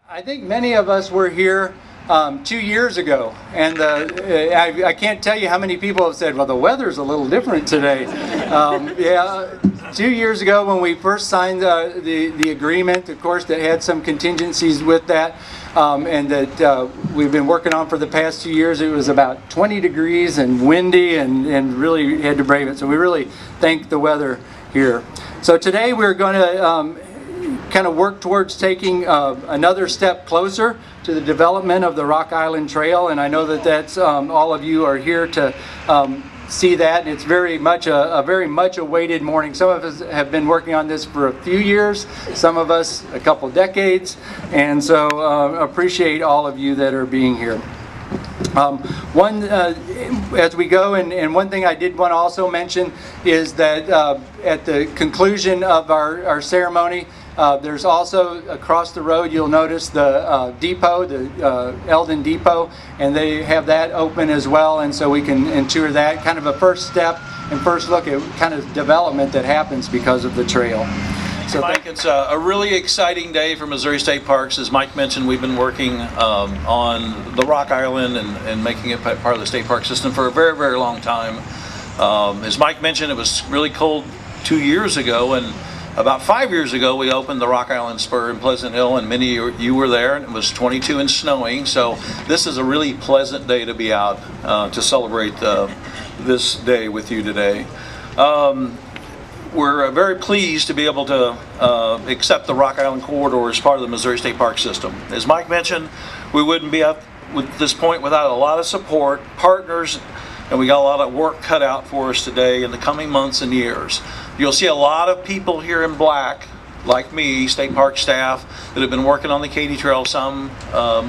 I think many of us were here 2 years ago, and I can't tell you how many people have said, well, the weather's a little different today. Yeah, 2 years ago when we first signed the agreement, of course, that had some contingencies with that, and that we've been working on for the past 2 years. It was about 20 degrees and windy, and really had to brave it. So we really thank the weather here. So today we're going to kind of work towards taking another step closer to the development of the Rock Island Trail, and I know that that's all of you are here to see that. And it's very much a very much awaited morning. Some of us have been working on this for a few years, some of us a couple decades, and so appreciate all of you that are being here. As we go, and one thing I did want to also mention is that at the conclusion of our ceremony, there's also across the road, you'll notice the depot, the Eldon depot, and they have that open as well, and so we can tour that. Kind of a first step and first look at kind of development that happens because of the trail. So Mike, it's a really exciting day for Missouri State Parks. As Mike mentioned, we've been working on the Rock Island and making it part of the state park system for a very, very long time. As Mike mentioned, it was really cold 2 years ago, and about 5 years ago, we opened the Rock Island Spur in Pleasant Hill, and many of you were there, and it was 22 and snowing. So this is a really pleasant day to be out to celebrate this day with you today. We're very pleased to be able to accept the Rock Island Corridor as part of the Missouri State Park system. As Mike mentioned, we wouldn't be up with this point without a lot of support, partners, and we got a lot of work cut out for us today in the coming months and years. You'll see a lot of people here in black, like me, state park staff, that have been working on the Katy Trail some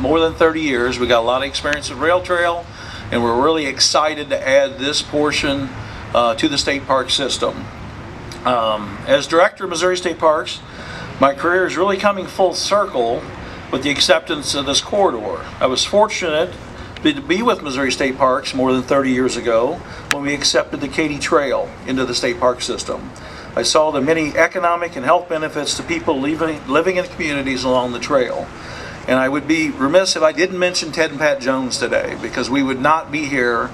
more than 30 years. We got a lot of experience with rail trail, and we're really excited to add this portion to the state park system. As director of Missouri State Parks, my career is really coming full circle with the acceptance of this corridor. I was fortunate to be with Missouri State Parks more than 30 years ago when we accepted the Katy Trail into the state park system. I saw the many economic and health benefits to people living in communities along the trail. And I would be remiss if I didn't mention Ted and Pat Jones today, because we would not be here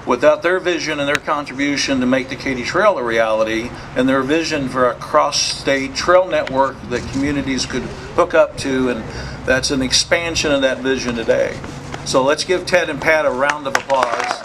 without their vision and their contribution to make the Katy Trail a reality, and their vision for a cross-state trail network that communities could hook up to, and that's an expansion of that vision today. So let's give Ted and Pat a round of applause.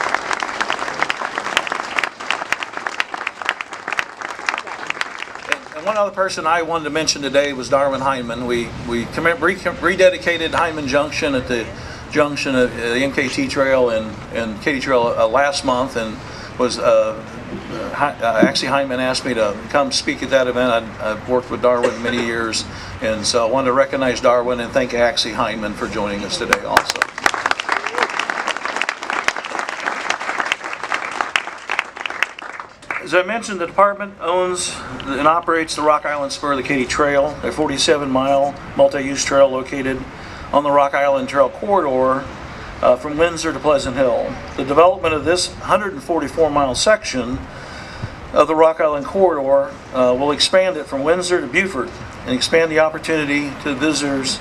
And one other person I wanted to mention today was Darwin Hyman. We rededicated Hyman Junction at the junction of the MKT Trail and Katy Trail last month, and was actually Hyman asked me to come speak at that event. I've worked with Darwin many years, and so I wanted to recognize Darwin and thank Axie Hyman for joining us today also. As I mentioned, the department owns and operates the Rock Island Spur of the Katy Trail, a 47-mile multi-use trail located on the Rock Island Trail corridor from Windsor to Pleasant Hill. The development of this 144-mile section of the Rock Island corridor will expand it from Windsor to Beaufort and expand the opportunity to visitors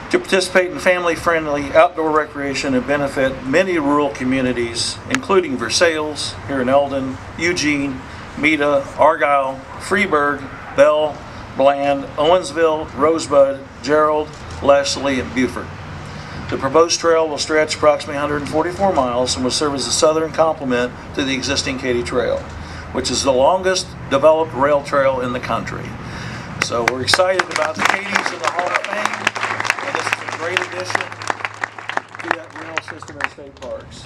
to participate in family-friendly outdoor recreation and benefit many rural communities, including Versailles here in Eldon, Eugene, Meta, Argyle, Freeburg, Bell, Bland, Owensville, Rosebud, Gerald, Leslie, and Beaufort. The proposed trail will stretch approximately 144 miles and will serve as a southern complement to the existing Katy Trail, which is the longest developed rail trail in the country. So we're excited about the Katys in the Hall of Fame, and this is a great addition to that rail system in state parks.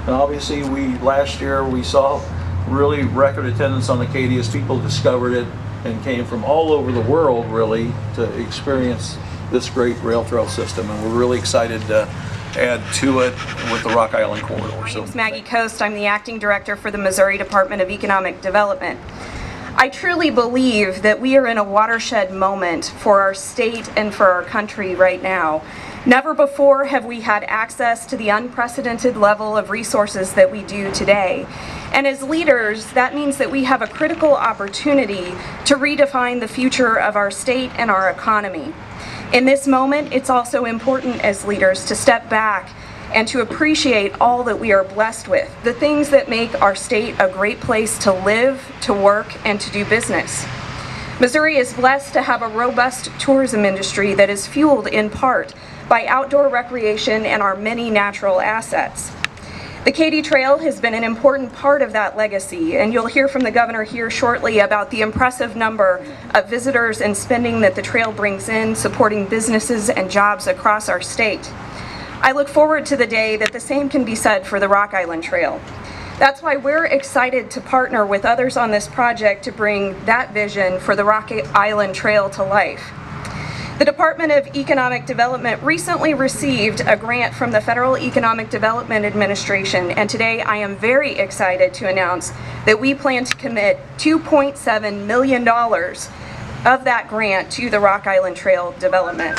And obviously, last year we saw really record attendance on the Katy as people discovered it and came from all over the world really to experience this great rail trail system, and we're really excited to add to it with the Rock Island Corridor. My name's Maggie Coast. I'm the acting director for the Missouri Department of Economic Development. I truly believe that we are in a watershed moment for our state and for our country right now. Never before have we had access to the unprecedented level of resources that we do today. And as leaders, that means that we have a critical opportunity to redefine the future of our state and our economy. In this moment, it's also important as leaders to step back and to appreciate all that we are blessed with, the things that make our state a great place to live, to work, and to do business. Missouri is blessed to have a robust tourism industry that is fueled in part by outdoor recreation and our many natural assets. The Katy Trail has been an important part of that legacy, and you'll hear from the governor here shortly about the impressive number of visitors and spending that the trail brings in, supporting businesses and jobs across our state. I look forward to the day that the same can be said for the Rock Island Trail. That's why we're excited to partner with others on this project to bring that vision for the Rock Island Trail to life. The Department of Economic Development recently received a grant from the Federal Economic Development Administration, and today I am very excited to announce that we plan to commit $2.7 million of that grant to the Rock Island Trail development.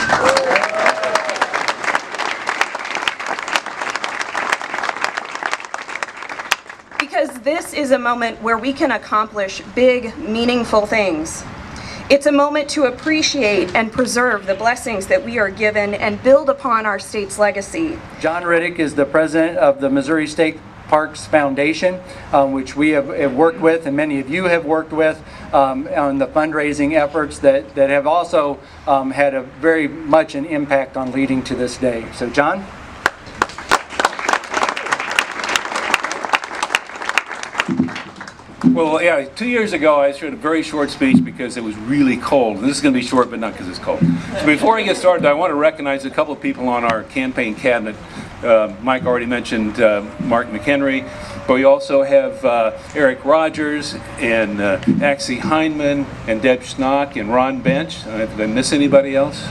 Because this is a moment where we can accomplish big, meaningful things. It's a moment to appreciate and preserve the blessings that we are given and build upon our state's legacy. John Riddick is the president of the Missouri State Parks Foundation, which we have worked with, and many of you have worked with on the fundraising efforts that have also had a very much an impact on leading to this day. So, John? Well, yeah, 2 years ago I showed a very short speech because it was really cold. This is going to be short, but not because it's cold. So before I get started, I want to recognize a couple of people on our campaign cabinet. Mike already mentioned Mark McHenry, but we also have Eric Rogers and Axie Heineman and Deb Schnock and Ron Bench. Did I miss anybody else?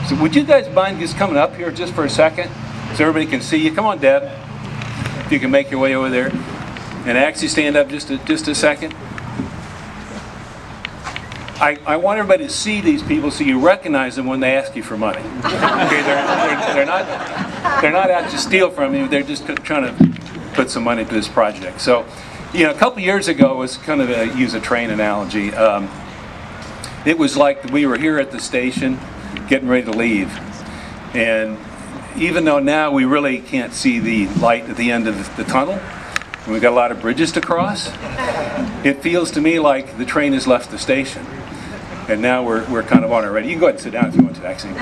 So would you guys mind just coming up here just for a second so everybody can see you? Come on, Deb, if you can make your way over there. And Axie, stand up just a second. I want everybody to see these people so you recognize them when they ask you for money. Okay, they're not out to steal from you. They're just trying to put some money to this project. So, you know, a couple years ago, it was kind of use a train analogy. It was like we were here at the station, getting ready to leave, and even though now we really can't see the light at the end of the tunnel. We've got a lot of bridges to cross. It feels to me like the train has left the station, and now we're kind of on our way. You can go ahead and sit down if you want to, actually.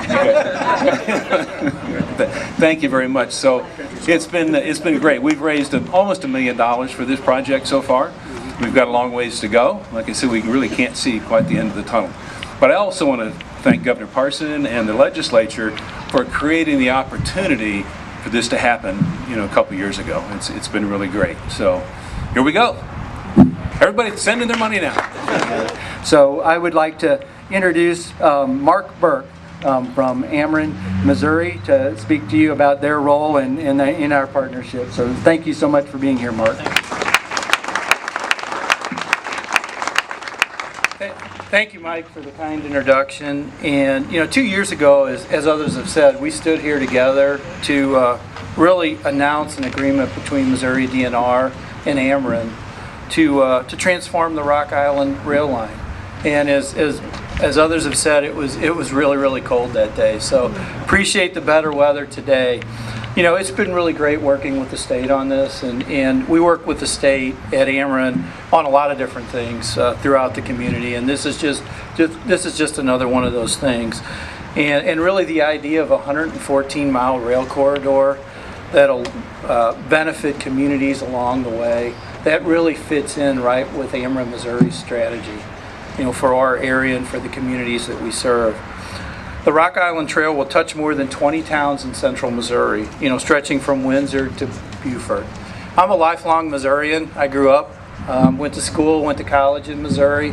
Thank you very much. So it's been great. We've raised almost $1 million for this project so far. We've got a long ways to go. Like I said, we really can't see quite the end of the tunnel. But I also want to thank Governor Parson and the legislature for creating the opportunity for this to happen, you know, a couple years ago. It's been really great. So here we go. Everybody sending their money now. So I would like to introduce Mark Burke from Ameren, Missouri, to speak to you about their role in our partnership. So thank you so much for being here, Mark. Thank you, Mike, for the kind introduction. And, you know, 2 years ago, as others have said, we stood here together to really announce an agreement between Missouri DNR and Ameren to transform the Rock Island rail line. And as others have said, it was really, really cold that day. So appreciate the better weather today. You know, it's been really great working with the state on this, and we work with the state at Ameren on a lot of different things throughout the community, and this is just another one of those things. And really the idea of a 114-mile rail corridor that'll benefit communities along the way, that really fits in right with Ameren Missouri's strategy, you know, for our area and for the communities that we serve. The Rock Island Trail will touch more than 20 towns in central Missouri, you know, stretching from Windsor to Beaufort. I'm a lifelong Missourian. I grew up, went to school, went to college in Missouri.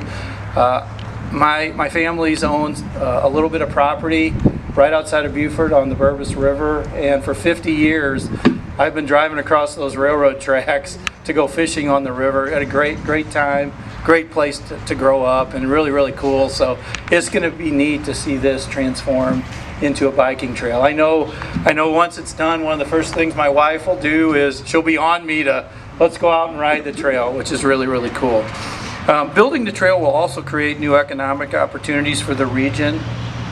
My family's owns a little bit of property right outside of Beaufort on the Burbus River, and for 50 years I've been driving across those railroad tracks to go fishing on the river. Had a great time. Great place to grow up, and really, really cool. So it's going to be neat to see this transformed into a biking trail. I know once it's done, one of the first things my wife will do is she'll be on me to, let's go out and ride the trail, which is really, really cool. Building the trail will also create new economic opportunities for the region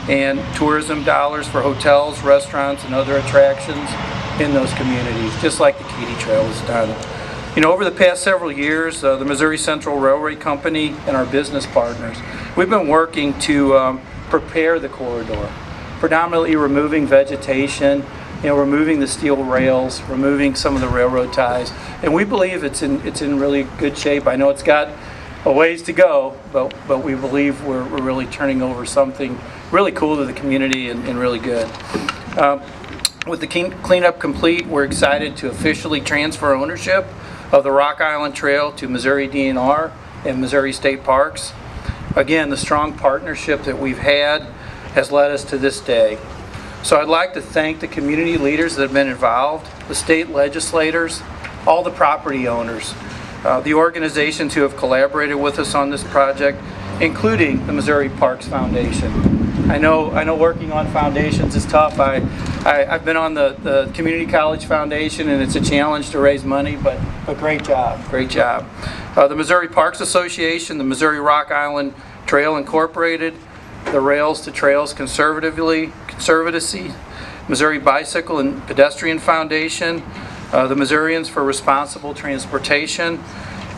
and tourism dollars for hotels, restaurants, and other attractions in those communities, just like the Katy Trail has done. You know, over the past several years, the Missouri Central Railway Company and our business partners, we've been working to prepare the corridor, predominantly removing vegetation, removing the steel rails, removing some of the railroad ties, and we believe it's in really good shape. I know it's got a ways to go, but we believe we're really turning over something really cool to the community and really good. With the cleanup complete, we're excited to officially transfer ownership of the Rock Island Trail to Missouri DNR and Missouri State Parks. Again, the strong partnership that we've had has led us to this day. So I'd like to thank the community leaders that have been involved, the state legislators, all the property owners, the organizations who have collaborated with us on this project, including the Missouri Parks Foundation. I know working on foundations is tough. I've been on the Community College Foundation, and it's a challenge to raise money, but great job, great job. The Missouri Parks Association, the Missouri Rock Island Trail Incorporated, the Rails to Trails Conservancy, Missouri Bicycle and Pedestrian Foundation, the Missourians for Responsible Transportation,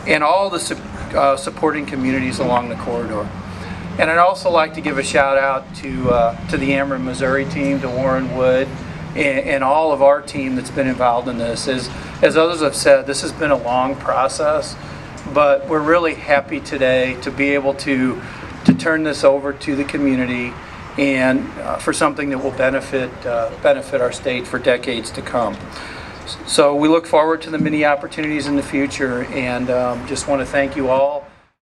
and all the supporting communities along the corridor. And I'd also like to give a shout out to the Ameren, Missouri team, to Warren Wood, and all of our team that's been involved in this. As others have said, this has been a long process, but we're really happy today to be able to turn this over to the community and for something that will benefit our state for decades to come. So we look forward to the many opportunities in the future, and just want to thank you all